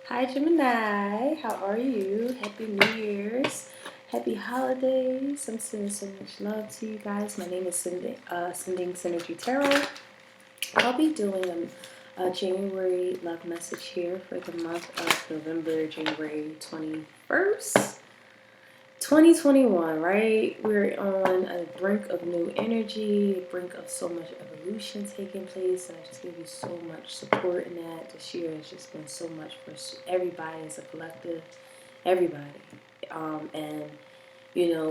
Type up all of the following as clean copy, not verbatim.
Hi Gemini, how are you? Happy New Year's, happy holidays. I'm sending so much love to you guys. My name is Sending Synergy Tarot. I'll be doing a January love message here for the month of November, January 21st. 2021, right? We're on a brink of new energy, a brink of so much evolution taking place, and I just give you so much support in that. This year has just been so much for everybody as a collective, everybody. And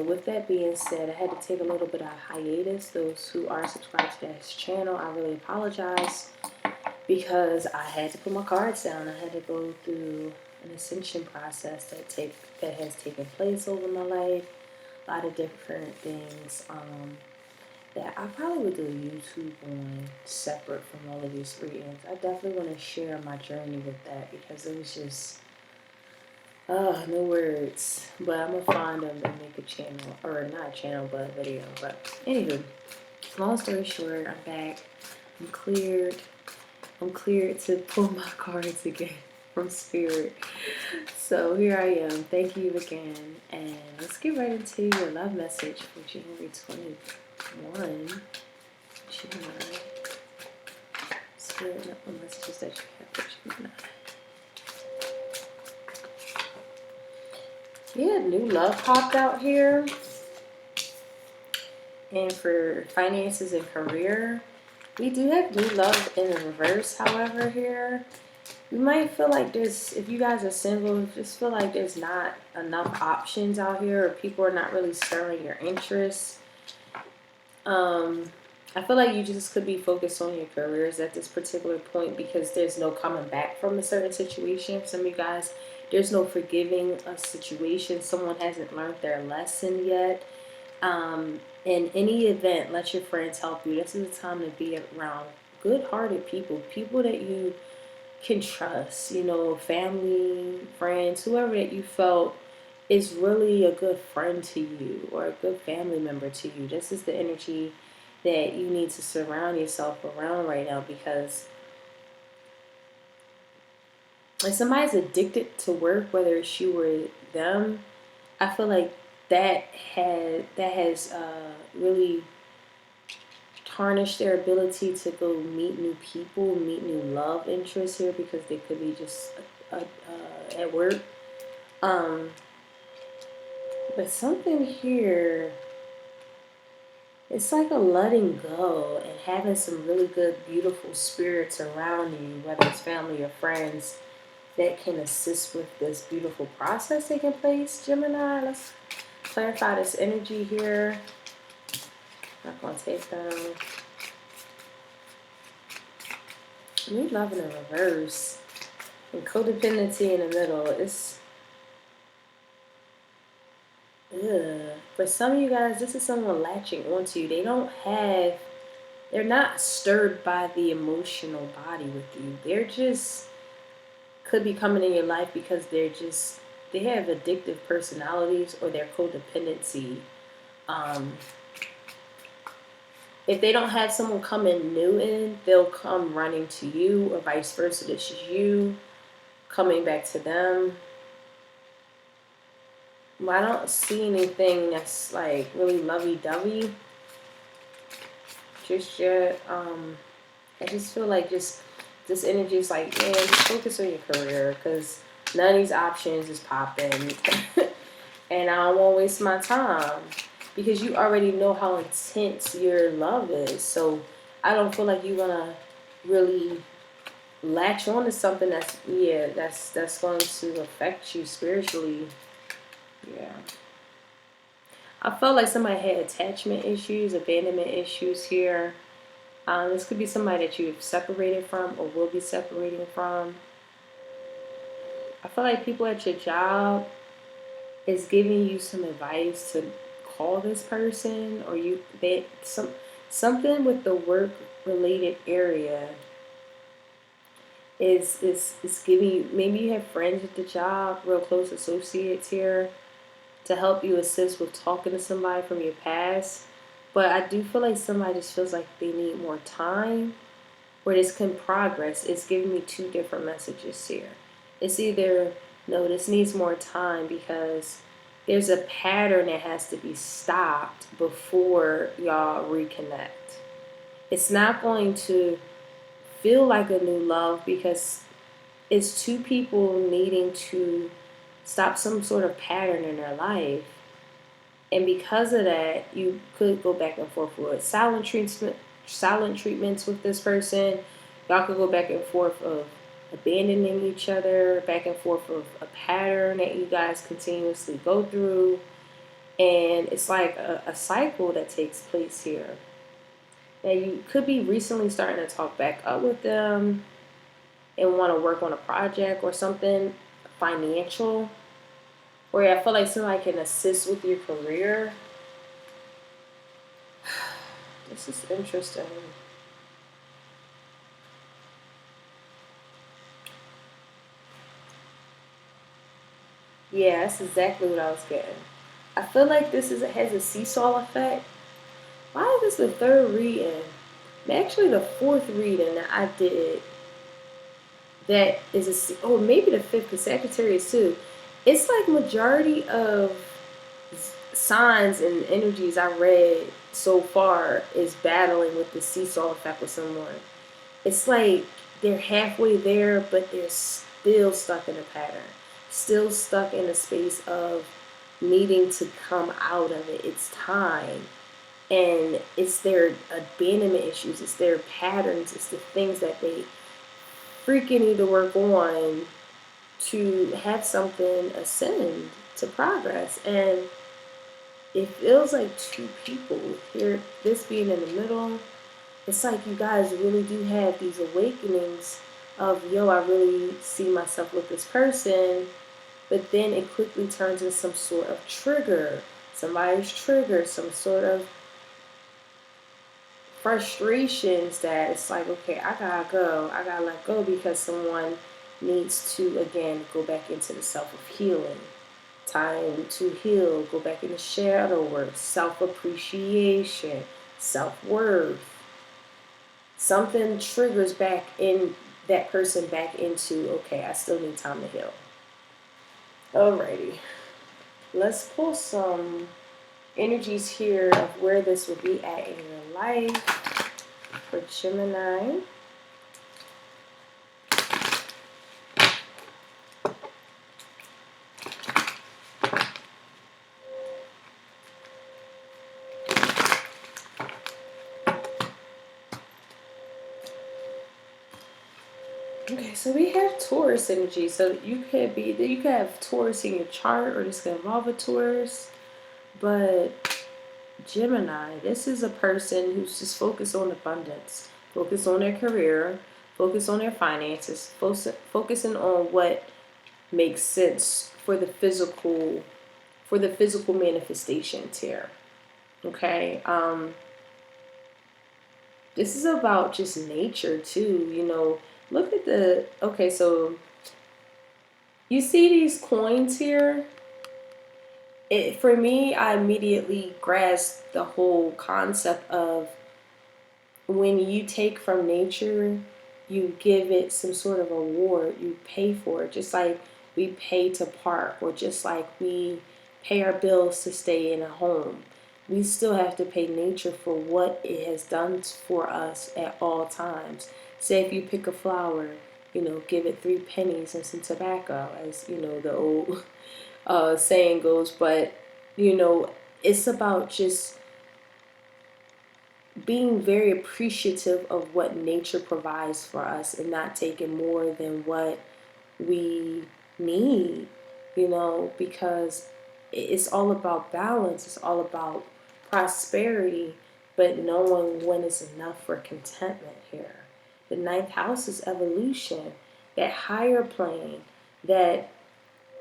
with that being said, I had to take a little bit of hiatus. Those who are subscribed to this channel, I really apologize because I had to put my cards down. I had to go through an ascension process that has taken place over my life. A lot of different things that I probably would do a YouTube on separate from all of these readings. I definitely want to share my journey with that because it was just no words. But I'm gonna find them and make a channel, or not a channel, but a video. But anywho, long story short, I'm back. I'm cleared. I'm cleared to pull my cards again from Spirit. So here I am. Thank you again. And let's get right into your love message for January 21. Gemini. Spirit, what messages that you have for Gemini. Yeah, new love popped out here. And for finances and career, we do have new love in the reverse, however, here. You might feel like there's, if you guys are single, just feel like there's not enough options out here, or people are not really stirring your interest. I feel like you just could be focused on your careers at this particular point because there's no coming back from a certain situation. Some of you guys, there's no forgiving a situation. Someone hasn't learned their lesson yet. In any event, let your friends help you. This is a time to be around good-hearted people, people that you can trust, family, friends, whoever that you felt is really a good friend to you or a good family member to you. This is the energy that you need to surround yourself around right now, because if somebody's addicted to work, whether it's you or them, I feel like that has really tarnish their ability to go meet new people, meet new love interests here, because they could be just at work. But something here, it's like a letting go and having some really good, beautiful spirits around you, whether it's family or friends, that can assist with this beautiful process taking place, Gemini. Let's clarify this energy here. Not going to take them. New love in the reverse and codependency in the middle. It's for some of you guys, this is someone latching onto you. They're not stirred by the emotional body with you. They're just could be coming in your life because they have addictive personalities, or their codependency. If they don't have someone coming new in, they'll come running to you, or vice versa. This is you coming back to them. Well, I don't see anything that's like really lovey-dovey just yet. I just feel like this energy is like, man, just focus on your career, because none of these options is popping. And I don't want to waste my time, because you already know how intense your love is. So I don't feel like you're gonna really latch on to something that's going to affect you spiritually. Yeah. I felt like somebody had attachment issues, abandonment issues here. This could be somebody that you've separated from or will be separating from. I feel like people at your job is giving you some advice to call this person, or something with the work related area is giving you, maybe you have friends at the job, real close associates here, to help you assist with talking to somebody from your past. But I do feel like somebody just feels like they need more time where this can progress. It's giving me two different messages here. It's either, no, this needs more time because there's a pattern that has to be stopped before y'all reconnect. It's not going to feel like a new love because it's two people needing to stop some sort of pattern in their life. And because of that, you could go back and forth with silent treatments with this person. Y'all could go back and forth of abandoning each other, back and forth of a pattern that you guys continuously go through. And it's like a cycle that takes place here. Now, you could be recently starting to talk back up with them and want to work on a project or something financial. Or I feel like somebody can assist with your career. This is interesting. Yeah, that's exactly what I was getting. I feel like has a seesaw effect. Why is this the third reading? Actually, the fourth reading that I did that is maybe the fifth because Sagittarius too. It's like majority of signs and energies I read so far is battling with the seesaw effect with someone. It's like they're halfway there, but they're still stuck in a pattern, still stuck in a space of needing to come out of it. It's time. And it's their abandonment issues, it's their patterns, it's the things that they freaking need to work on to have something ascend to progress. And it feels like two people here, this being in the middle. It's like you guys really do have these awakenings of, yo, I really see myself with this person, but then it quickly turns into some sort of trigger. Somebody's trigger, some sort of frustrations that it's like, okay, I gotta let go because someone needs to, again, go back into the self of healing. Time to heal, go back into shadow work, self-appreciation, self-worth. Something triggers back in that person back into, okay, I still need time to heal. Alrighty. Let's pull some energies here of where this would be at in your life for Gemini. Okay, so we have Taurus energy. So you could have Taurus in your chart, or this could involve a Taurus. But Gemini, this is a person who's just focused on abundance, focused on their career, focused on their finances, focusing on what makes sense for the physical manifestations here. Okay, this is about just nature too. Look at okay, so you see these coins here. For me, I immediately grasped the whole concept of when you take from nature, you give it some sort of reward, you pay for it, just like we pay to park, or just like we pay our bills to stay in a home. We still have to pay nature for what it has done for us at all times. Say if you pick a flower, give it 3 pennies and some tobacco, as the old saying goes. But it's about just being very appreciative of what nature provides for us and not taking more than what we need, because it's all about balance, it's all about prosperity, but knowing when it's enough for contentment here. The ninth house is evolution, that higher plane, that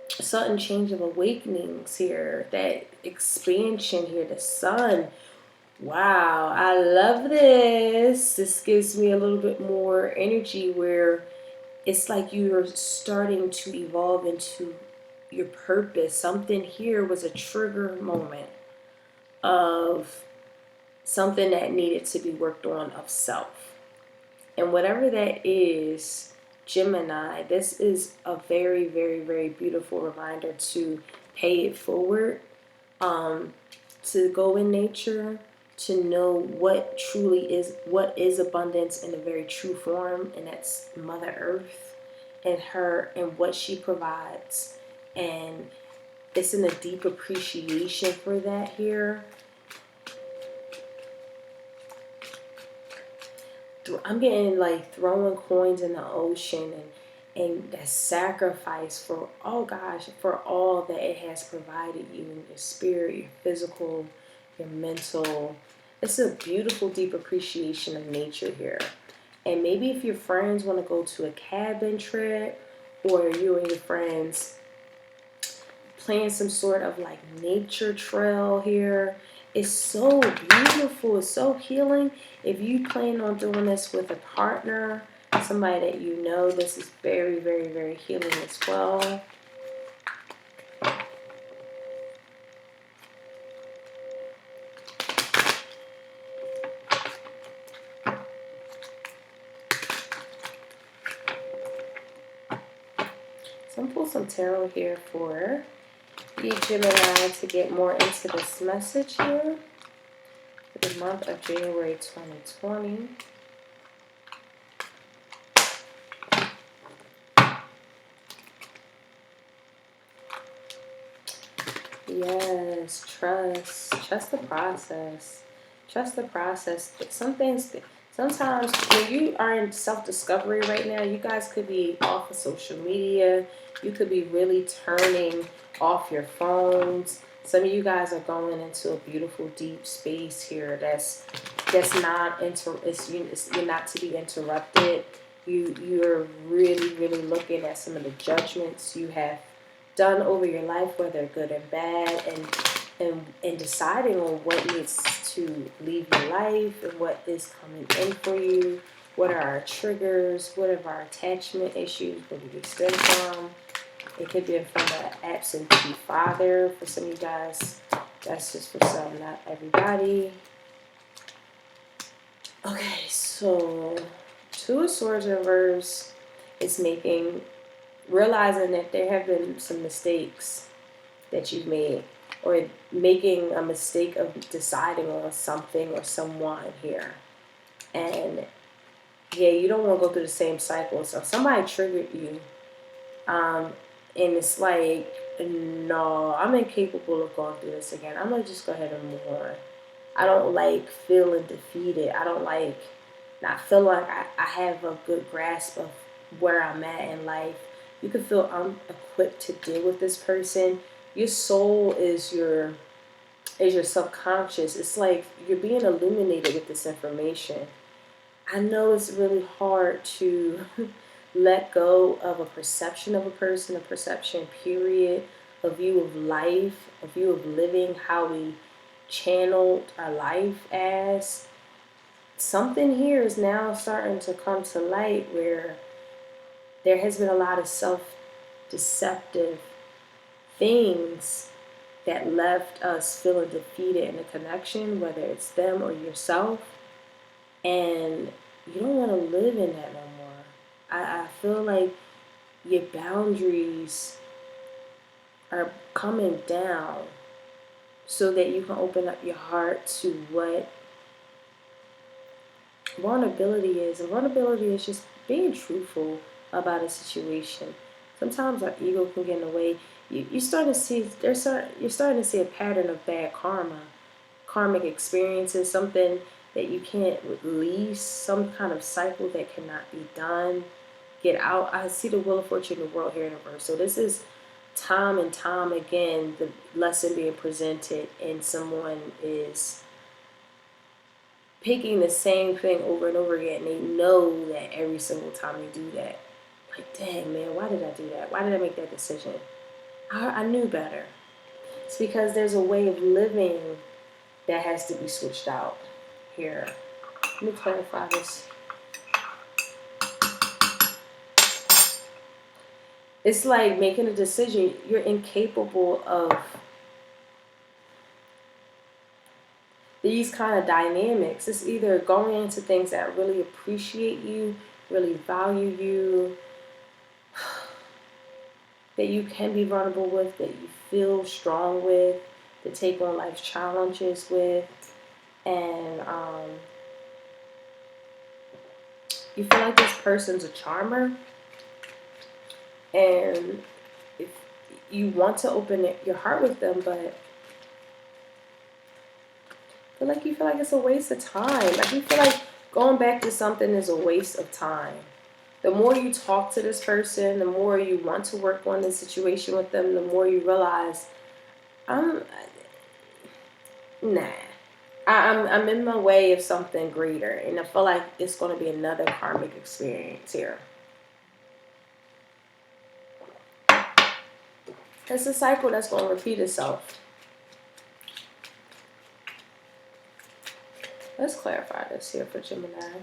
sudden change of awakenings here, that expansion here, the sun. Wow, I love this. This gives me a little bit more energy where it's like you're starting to evolve into your purpose. Something here was a trigger moment of something that needed to be worked on of self. And whatever that is, Gemini, this is a very, very, very beautiful reminder to pay it forward, to go in nature, to know what what is abundance in a very true form, and that's Mother Earth and her and what she provides. And it's in a deep appreciation for that here. I'm getting like throwing coins in the ocean and that sacrifice for, oh gosh, for all that it has provided you in your spirit, your physical, your mental. It's a beautiful, deep appreciation of nature here. And maybe if your friends want to go to a cabin trip, or you and your friends plan some sort of like nature trail here, it's so beautiful. It's so healing. If you plan on doing this with a partner, somebody that you know, this is very, very, very healing as well. So I'm pulling some tarot here for you Gemini to get more into this message here for the month of January 2020. Yes, trust the process. Trust the process. Some things, sometimes when you are in self-discovery right now, you guys could be off of social media. You could be really turning off your phones. Some of you guys are going into a beautiful deep space here. That's not you're not to be interrupted. You're really, really looking at some of the judgments you have done over your life, whether good and bad, and deciding on what needs to leave your life and what is coming in for you. What are our triggers? What are our attachment issues? Where do they stem from? It could be from an absentee father for some of you guys. That's just for some, not everybody. Okay, so Two of Swords reverse is realizing that there have been some mistakes that you've made, or making a mistake of deciding on something or someone here. And yeah, you don't want to go through the same cycle. So somebody triggered you, and it's like, no, I'm incapable of going through this again. I'm gonna just go ahead and move on. I don't like feeling defeated. I don't like not feeling like I have a good grasp of where I'm at in life. You can feel unequipped to deal with this person. Your soul is your subconscious. It's like you're being illuminated with this information. I know it's really hard to let go of a perception of a person, a perception period, a view of life, a view of living, how we channeled our life as. Something here is now starting to come to light where there has been a lot of self-deceptive things that left us feeling defeated in a connection, whether it's them or yourself, and you don't want to live in that no more. I feel like your boundaries are coming down so that you can open up your heart to what vulnerability is. And vulnerability is just being truthful about a situation. Sometimes our ego can get in the way. You're starting to see a pattern of bad karmic experiences, something that you can't release, some kind of cycle that cannot be done. Get out. I see the Wheel of Fortune in the world here in reverse. So this is time and time again the lesson being presented, and someone is picking the same thing over and over again. They know that every single time they do that, like, dang man, why did I do that? Why did I make that decision? I knew better. It's because there's a way of living that has to be switched out here. Let me clarify this. It's like making a decision. You're incapable of these kind of dynamics. It's either going into things that really appreciate you, really value you, that you can be vulnerable with, that you feel strong with, to take on life's challenges with, and you feel like this person's a charmer, and if you want to open your heart with them, but you feel like it's a waste of time. Like you feel like going back to something is a waste of time. The more you talk to this person, the more you want to work on this situation with them, the more you realize, nah. I'm in my way of something greater, and I feel like it's going to be another karmic experience here. It's a cycle that's going to repeat itself. Let's clarify this here for Gemini.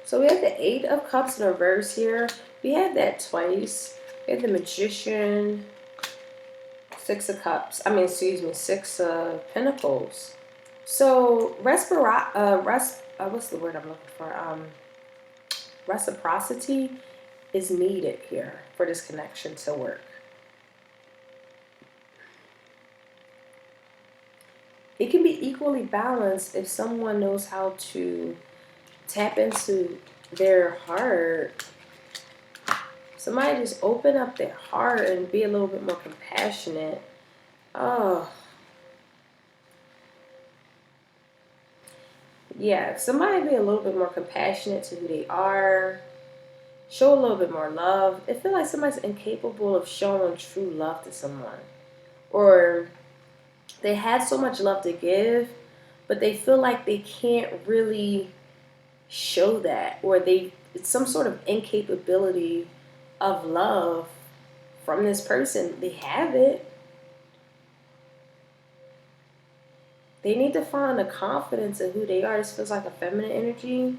So we have the Eight of Cups in reverse here. We had that twice. We have the Magician, Six of Cups. Six of Pentacles. So what's the word I'm looking for? Reciprocity is needed here for this connection to work. It can be equally balanced if someone knows how to tap into their heart. Somebody just open up their heart and be a little bit more compassionate. Oh. Yeah, if somebody be a little bit more compassionate to who they are, show a little bit more love. I feel like somebody's incapable of showing true love to someone. Or they had so much love to give, but they feel like they can't really show that. Or it's some sort of incapability of love from this person. They have it. They need to find the confidence in who they are. This feels like a feminine energy.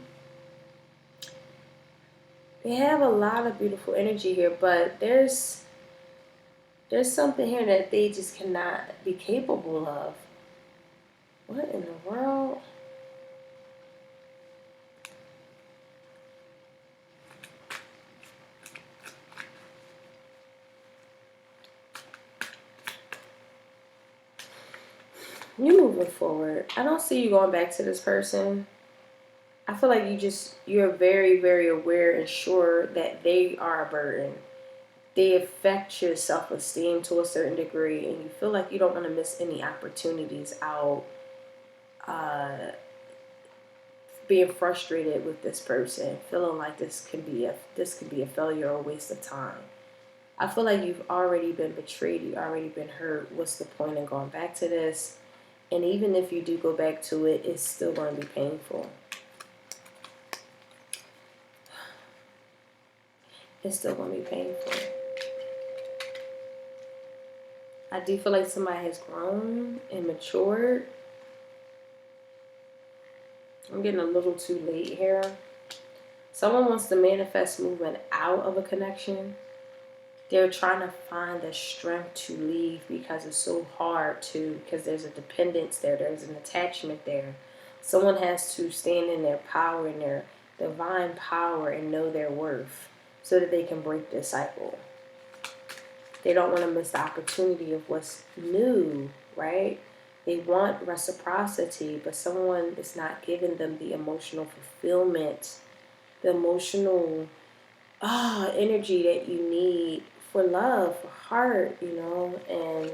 They have a lot of beautiful energy here, but there's something here that they just cannot be capable of. What in the world? You're moving forward. I don't see you going back to this person. I feel like you're very, very aware and sure that they are a burden. They affect your self-esteem to a certain degree, and you feel like you don't want to miss any opportunities out being frustrated with this person, feeling like this can be a failure or a waste of time. I feel like you've already been betrayed, you've already been hurt. What's the point in going back to this? And even if you do go back to it, it's still going to be painful. It's still going to be painful. I do feel like somebody has grown and matured. I'm getting a little too late here. Someone wants to manifest movement out of a connection. They're trying to find the strength to leave because it's so hard because there's a dependence there. There's an attachment there. Someone has to stand in their power, in their divine power, and know their worth so that they can break this cycle. They don't want to miss the opportunity of what's new, right? They want reciprocity, but someone is not giving them the emotional fulfillment, the emotional energy that you need for love, for heart, and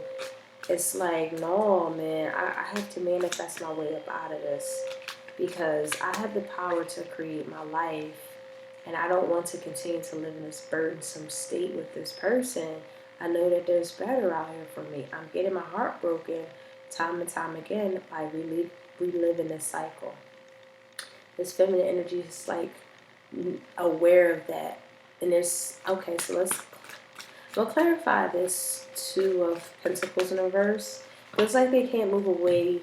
it's like, no, man, I have to manifest my way up out of this because I have the power to create my life, and I don't want to continue to live in this burdensome state with this person. I know that there's better out here for me. I'm getting my heart broken time and time again by reliving this cycle. This feminine energy is like aware of that. And there's, okay, so we'll clarify this Two of Pentacles in reverse. Looks like they can't move away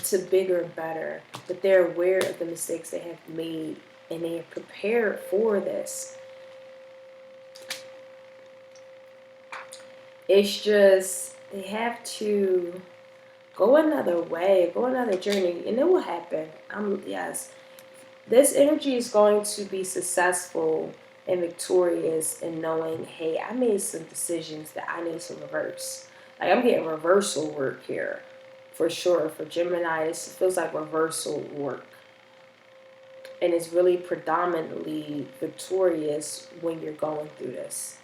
to bigger and better, but they're aware of the mistakes they have made and they are prepared for this. It's just They have to go another way, go another journey, and it will happen. Yes, this energy is going to be successful and victorious in knowing, hey, I made some decisions that I need to reverse. Like, I'm getting reversal work here, for sure. For Gemini, this feels like reversal work. And it's really predominantly victorious when you're going through this.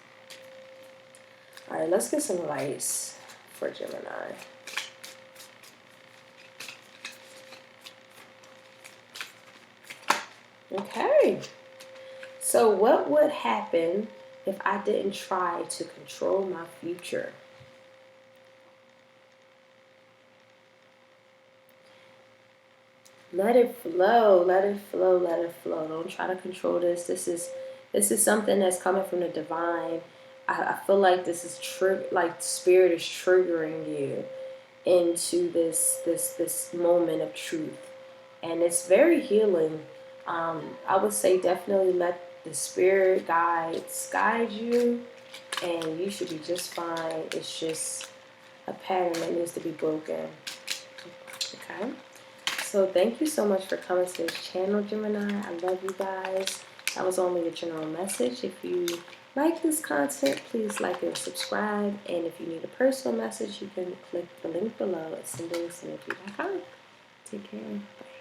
All right, let's get some advice for Gemini. Okay. So what would happen if I didn't try to control my future? Let it flow, let it flow, let it flow. Don't try to control this. This is something that's coming from the divine. I feel like this is like spirit is triggering you into this moment of truth, and it's very healing. I would say definitely let the spirit guide you, and you should be just fine. It's just a pattern that needs to be broken. Okay. So thank you so much for coming to this channel, Gemini. I love you guys. That was only a general message. If you like this content, please like and subscribe. And if you need a personal message, you can click the link below at sendingsynergy.com. Take care. Bye.